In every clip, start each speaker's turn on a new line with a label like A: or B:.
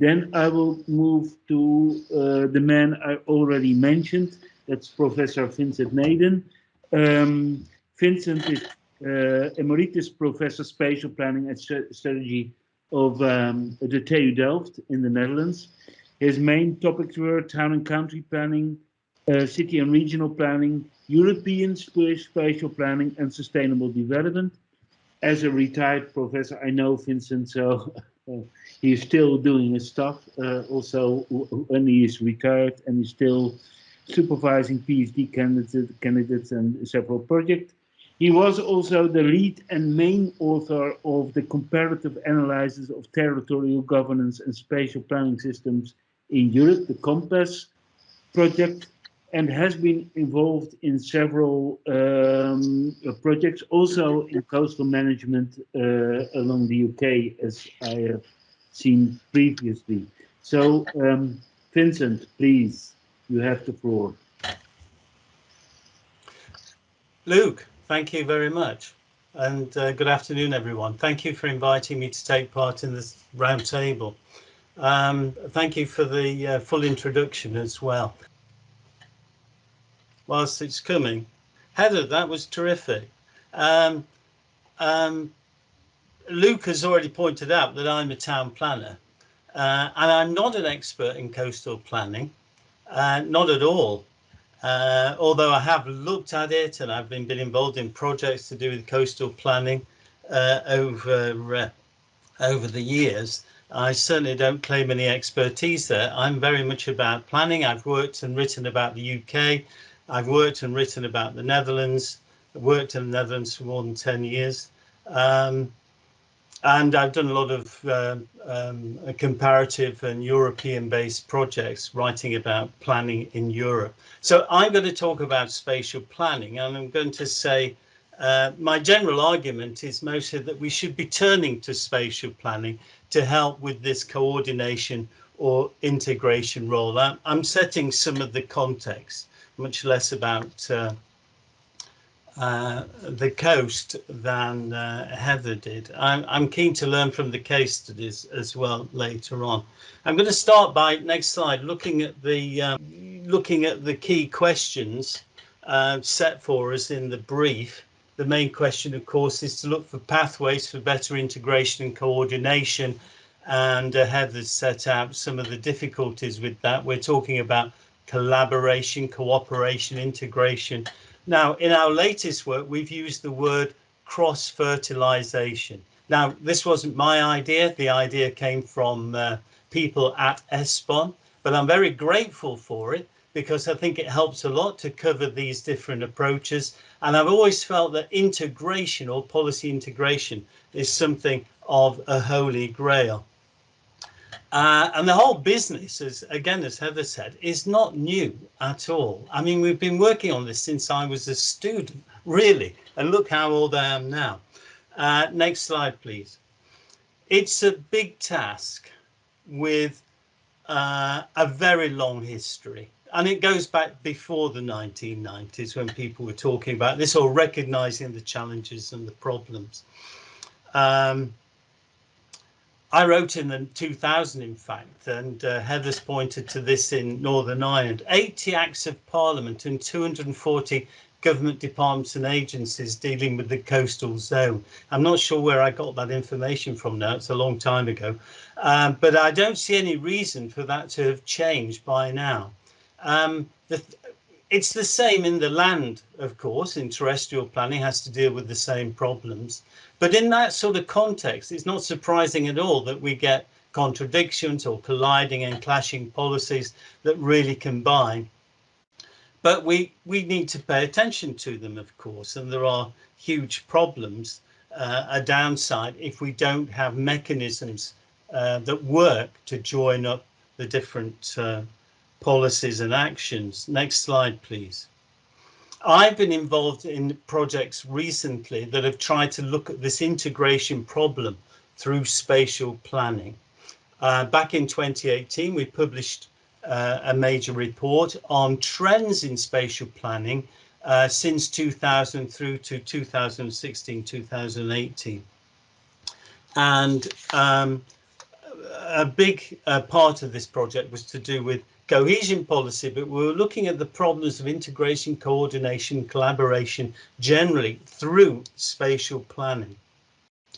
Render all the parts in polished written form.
A: Then I will move to the man I already mentioned. That's Professor Vincent Nadin. Vincent is Emeritus Professor Spatial Planning and Strategy of the TU Delft in the Netherlands. His main topics were town and country planning, city and regional planning, European spatial planning, and sustainable development. As a retired professor, I know Vincent, so he's still doing his stuff, also when he is retired, and he's still supervising PhD candidates and several projects. He was also the lead and main author of the comparative analysis of territorial governance and spatial planning systems in Europe, the COMPASS project, and has been involved in several projects, also in coastal management along the UK, as I have seen previously. So, Vincent, please, you have the floor.
B: Luke, thank you very much. And good afternoon, everyone. Thank you for inviting me to take part in this roundtable. Thank you for the full introduction as well. Whilst it's coming. Heather, that was terrific. Luke has already pointed out that I'm a town planner, and I'm not an expert in coastal planning, not at all. Although I have looked at it and I've been involved in projects to do with coastal planning over the years, I certainly don't claim any expertise there. I'm very much about planning. I've worked and written about the UK. I've worked and written about the Netherlands. I've worked in the Netherlands for more than 10 years. And I've done a lot of comparative and European-based projects writing about planning in Europe. So I'm going to talk about spatial planning, and I'm going to say my general argument is mostly that we should be turning to spatial planning to help with this coordination or integration role. I'm setting some of the context, much less about the coast than Heather did. I'm keen to learn from the case studies as well later on. I'm going to start by, next slide, looking at the key questions set for us in the brief. The main question, of course, is to look for pathways for better integration and coordination, and Heather's set out some of the difficulties with that. We're talking about collaboration, cooperation, integration. Now, in our latest work, we've used the word cross-fertilization. Now, this wasn't my idea. The idea came from people at ESPON, but I'm very grateful for it because I think it helps a lot to cover these different approaches. And I've always felt that integration or policy integration is something of a holy grail. And the whole business, as Heather said, is not new at all. I mean, we've been working on this since I was a student, really. And look how old I am now. Next slide, please. It's a big task with a very long history. And it goes back before the 1990s when people were talking about this or recognizing the challenges and the problems. I wrote in the 2000, in fact, and Heather's pointed to this in Northern Ireland, 80 acts of parliament and 240 government departments and agencies dealing with the coastal zone. I'm not sure where I got that information from now, it's a long time ago, but I don't see any reason for that to have changed by now. It's the same in the land, of course, in terrestrial planning, has to deal with the same problems. But in that sort of context, it's not surprising at all that we get contradictions or colliding and clashing policies that really combine. But we need to pay attention to them, of course, and there are huge problems, a downside, if we don't have mechanisms that work to join up the different policies and actions. Next slide, please. I've been involved in projects recently that have tried to look at this integration problem through spatial planning. Back in 2018, we published a major report on trends in spatial planning since 2000 through to 2016, 2018. And a big part of this project was to do with cohesion policy, but we were looking at the problems of integration, coordination, collaboration generally through spatial planning.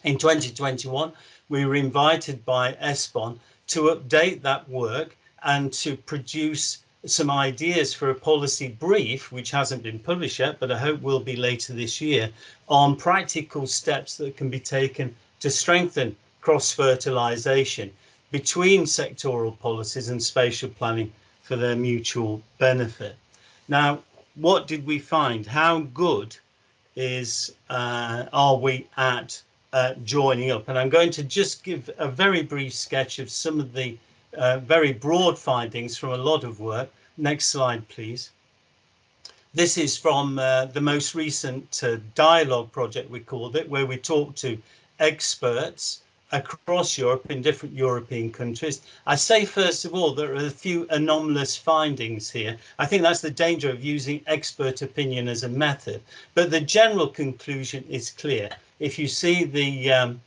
B: In 2021, we were invited by ESPON to update that work and to produce some ideas for a policy brief, which hasn't been published yet, but I hope will be later this year, on practical steps that can be taken to strengthen cross-fertilization between sectoral policies and spatial planning for their mutual benefit. Now, what did we find? How good are we at joining up? And I'm going to just give a very brief sketch of some of the very broad findings from a lot of work. Next slide, please. This is from the most recent dialogue project, we called it, where we talked to experts across Europe in different European countries. I say, first of all, there are a few anomalous findings here. I think that's the danger of using expert opinion as a method, but the general conclusion is clear. If you see the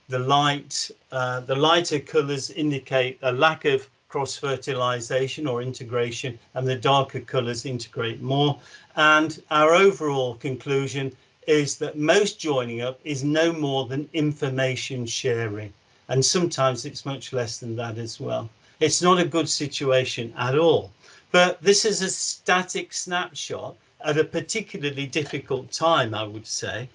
B: lighter colors indicate a lack of cross-fertilization or integration, and the darker colors integrate more. And our overall conclusion is that most joining up is no more than information sharing, and sometimes it's much less than that as well. It's not a good situation at all, but this is a static snapshot at a particularly difficult time, I would say.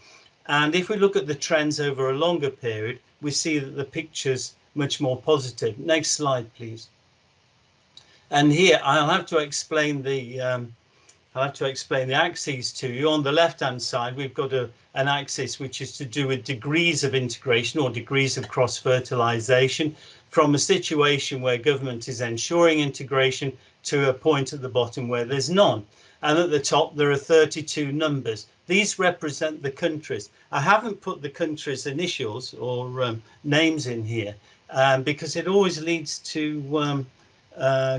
B: And if we look at the trends over a longer period, we see that the picture's much more positive. Next slide, please. And here I'll have to explain the axes to you. On the left-hand side, we've got an axis which is to do with degrees of integration or degrees of cross-fertilization, from a situation where government is ensuring integration to a point at the bottom where there's none. And at the top, there are 32 numbers. These represent the countries. I haven't put the countries' initials or names in here because it always leads to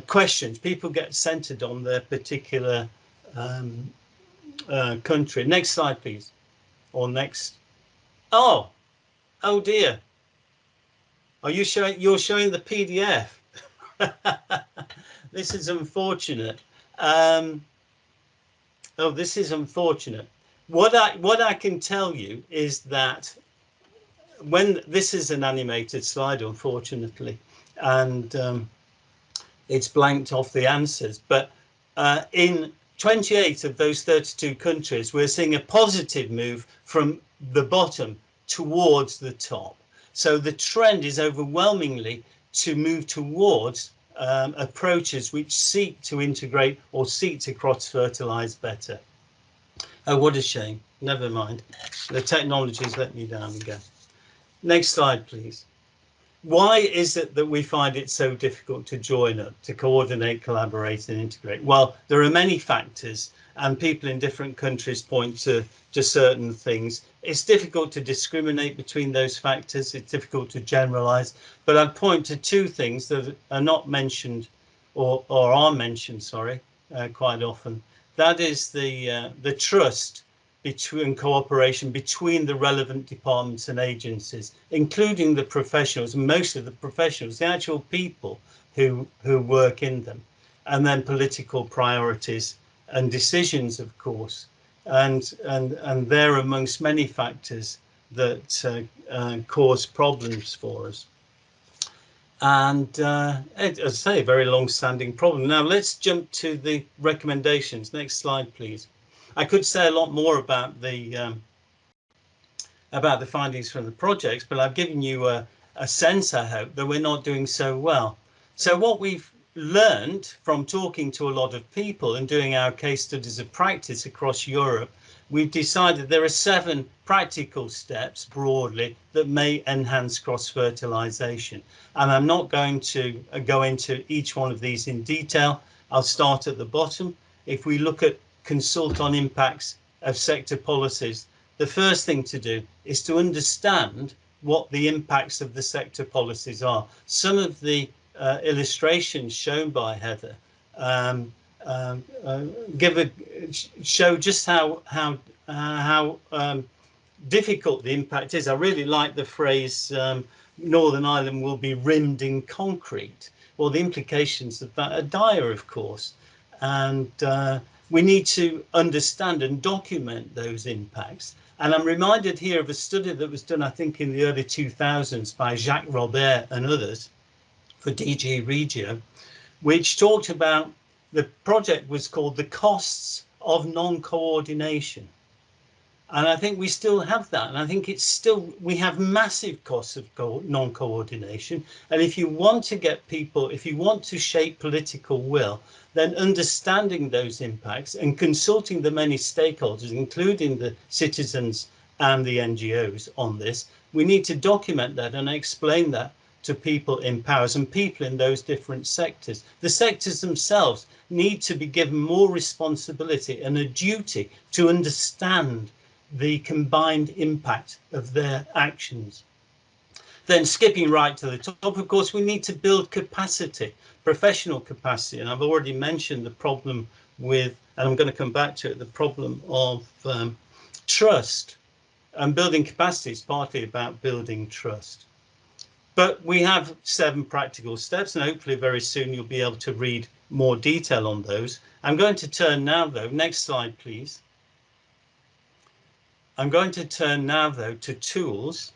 B: questions. People get centered on their particular country. Next slide, please. Or next. Oh dear. Are you showing? You're showing the PDF. This is unfortunate. Oh, this is unfortunate. What I can tell you is that when this is an animated slide, unfortunately, and it's blanked off the answers, but in 28 of those 32 countries, we're seeing a positive move from the bottom towards the top. So the trend is overwhelmingly to move towards approaches which seek to integrate or seek to cross-fertilize better. Oh, what a shame. Never mind. The technology's let me down again. Next slide, please. Why is it that we find it so difficult to join up, to coordinate, collaborate and integrate? Well, there are many factors, and people in different countries point to certain things. It's difficult to discriminate between those factors. It's difficult to generalize, but I'd point to two things that are not mentioned or are mentioned, sorry, quite often. That is the trust between cooperation between the relevant departments and agencies, including the professionals, most of the professionals, the actual people who work in them, and then political priorities and decisions, of course, and they're amongst many factors that cause problems for us. And as I say, a very long-standing problem. Now let's jump to the recommendations. Next slide, please. I could say a lot more about the findings from the projects, but I've given you a sense, I hope, that we're not doing so well. So what we've learned from talking to a lot of people and doing our case studies of practice across Europe, we've decided there are 7 practical steps broadly that may enhance cross-fertilization. And I'm not going to go into each one of these in detail. I'll start at the bottom. If we look at consult on impacts of sector policies, the first thing to do is to understand what the impacts of the sector policies are. Some of the illustrations shown by Heather show just how difficult the impact is. I really like the phrase Northern Ireland will be rimmed in concrete. Well, the implications of that are dire, of course. And we need to understand and document those impacts. And I'm reminded here of a study that was done, I think, in the early 2000s by Jacques Robert and others for DG Regio, which talked about, the project was called The Costs of Non-Coordination. And I think we still have that. And I think it's still, we have massive costs of non-coordination. And if you want to get people, if you want to shape political will, then understanding those impacts and consulting the many stakeholders, including the citizens and the NGOs on this, we need to document that and explain that to people in powers and people in those different sectors. The sectors themselves need to be given more responsibility and a duty to understand the combined impact of their actions. Then skipping right to the top, of course, we need to build capacity, professional capacity. And I've already mentioned the problem with, and I'm going to come back to it, the problem of trust. And building capacity is partly about building trust. But we have 7 practical steps, and hopefully very soon you'll be able to read more detail on those. I'm going to turn now, though, next slide, please. I'm going to turn now, though, to tools.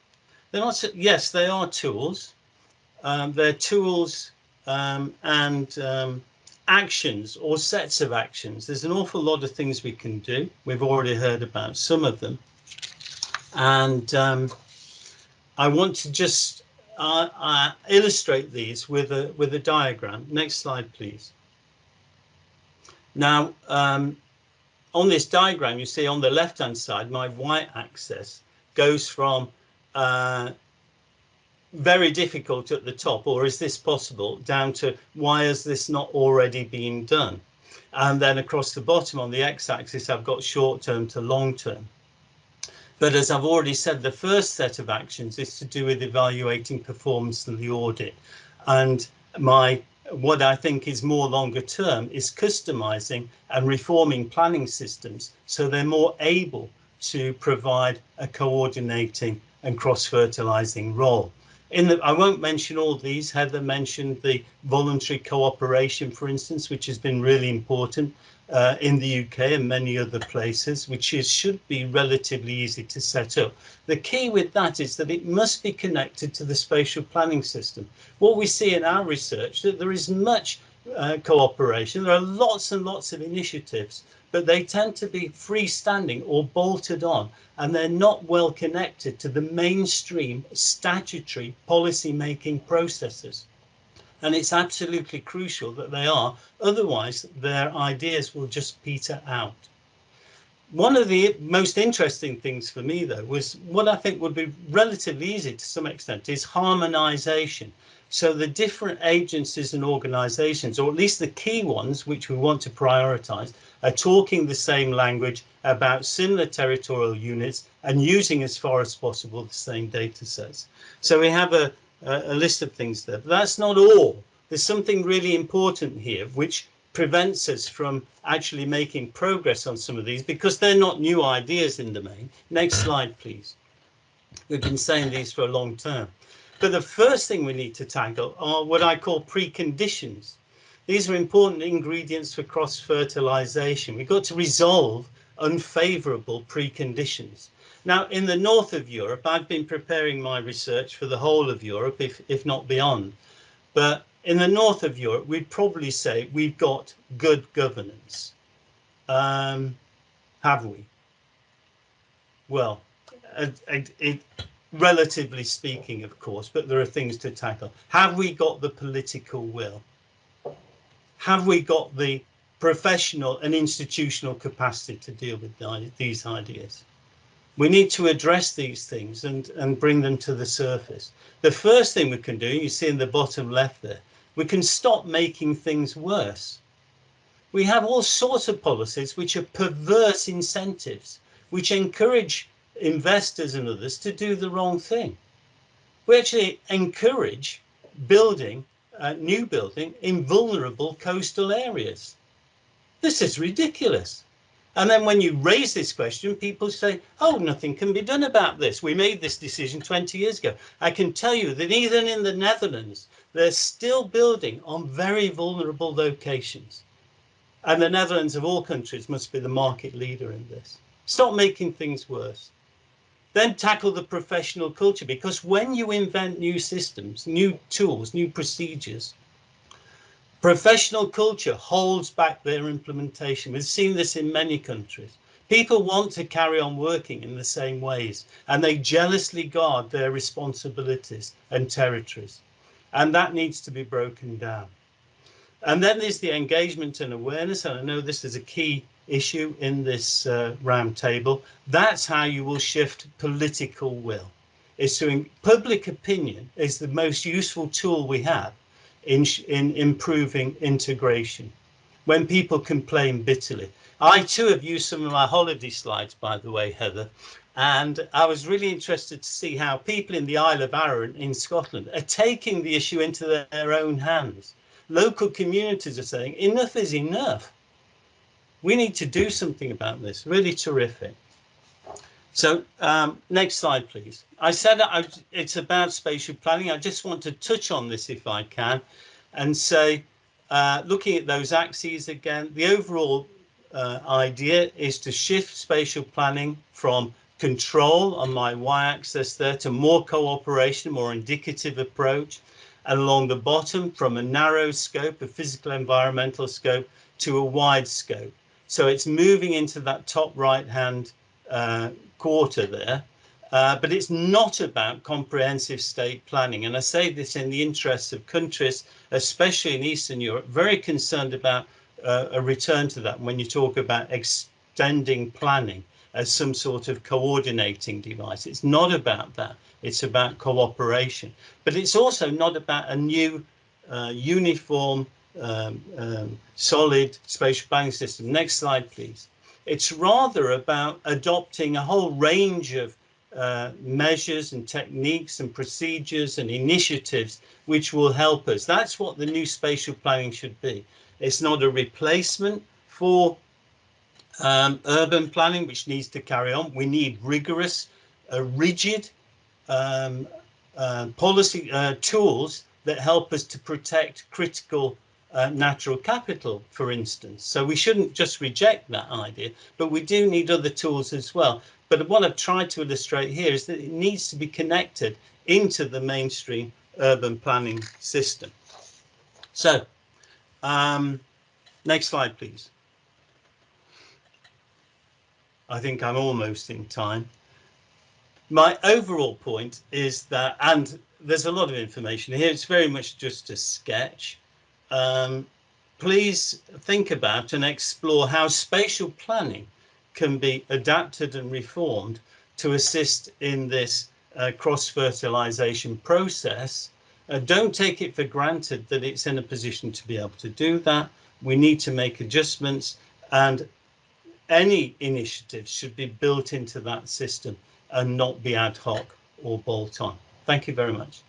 B: They're not, yes, they are tools. They're tools and actions or sets of actions. There's an awful lot of things we can do. We've already heard about some of them. And I want to just illustrate these with a diagram. Next slide, please. Now, on this diagram, you see on the left-hand side, my y-axis goes from very difficult at the top, or is this possible, down to why has this not already been done? And then across the bottom on the x-axis, I've got short-term to long-term. But as I've already said, the first set of actions is to do with evaluating performance in the audit. And what I think is more longer term is customizing and reforming planning systems so they're more able to provide a coordinating and cross-fertilizing role. I won't mention all these. Heather mentioned the voluntary cooperation, for instance, which has been really important in the UK and many other places, which should be relatively easy to set up. The key with that is that it must be connected to the spatial planning system. What we see in our research, that there is much cooperation. There are lots and lots of initiatives, but they tend to be freestanding or bolted on, and they're not well connected to the mainstream statutory policy-making processes. And it's absolutely crucial that they are, otherwise their ideas will just peter out. One of the most interesting things for me, though, was what I think would be relatively easy to some extent is harmonization. So the different agencies and organizations, or at least the key ones, which we want to prioritize, are talking the same language about similar territorial units and using as far as possible the same data sets. So we have a list of things there, but that's not all. There's something really important here, which prevents us from actually making progress on some of these because they're not new ideas in the main. Next slide, please. We've been saying these for a long time. But the first thing we need to tackle are what I call preconditions. These are important ingredients for cross-fertilization. We've got to resolve unfavorable preconditions. Now, in the north of Europe, I've been preparing my research for the whole of Europe, if not beyond. But in the north of Europe, we'd probably say we've got good governance. Have we? Well, relatively speaking, of course, but there are things to tackle. Have we got the political will? Have we got the professional and institutional capacity to deal with these ideas? We need to address these things and bring them to the surface. The first thing we can do, you see in the bottom left there, we can stop making things worse. We have all sorts of policies which are perverse incentives, which encourage investors and others to do the wrong thing. We actually encourage new building in vulnerable coastal areas. This is ridiculous. And then when you raise this question, people say, oh, nothing can be done about this. We made this decision 20 years ago. I can tell you that even in the Netherlands, they're still building on very vulnerable locations. And the Netherlands, of all countries, must be the market leader in this. Stop making things worse. Then tackle the professional culture, because when you invent new systems, new tools, new procedures, professional culture holds back their implementation. We've seen this in many countries. People want to carry on working in the same ways, and they jealously guard their responsibilities and territories. And that needs to be broken down. And then there's the engagement and awareness. And I know this is a key issue in this roundtable. That's how you will shift political will. Public opinion is the most useful tool we have in improving integration. When people complain bitterly. I too have used some of my holiday slides, by the way, Heather, and I was really interested to see how people in the Isle of Arran in Scotland are taking the issue into their own hands. Local communities are saying enough is enough. We need to do something about this. Really terrific. So next slide, please. I said it's about spatial planning. I just want to touch on this if I can and say, looking at those axes again, the overall idea is to shift spatial planning from control on my y-axis there to more cooperation, more indicative approach, and along the bottom from a narrow scope, a physical environmental scope, to a wide scope. So it's moving into that top right-hand quarter there, but it's not about comprehensive state planning. And I say this in the interests of countries, especially in Eastern Europe, very concerned about a return to that when you talk about extending planning as some sort of coordinating device. It's not about that. It's about cooperation. But it's also not about a new uniform, solid spatial planning system. Next slide, please. It's rather about adopting a whole range of measures and techniques and procedures and initiatives which will help us. That's what the new spatial planning should be. It's not a replacement for urban planning, which needs to carry on. We need rigorous, rigid policy tools that help us to protect critical natural capital, for instance. So we shouldn't just reject that idea, but we do need other tools as well. But what I've tried to illustrate here is that it needs to be connected into the mainstream urban planning system. So next slide, please. I think I'm almost in time. My overall point is that, and there's a lot of information here, it's very much just a sketch. Please think about and explore how spatial planning can be adapted and reformed to assist in this cross-fertilization process. Don't take it for granted that it's in a position to be able to do that. We need to make adjustments, and any initiative should be built into that system and not be ad hoc or bolt on. Thank you very much.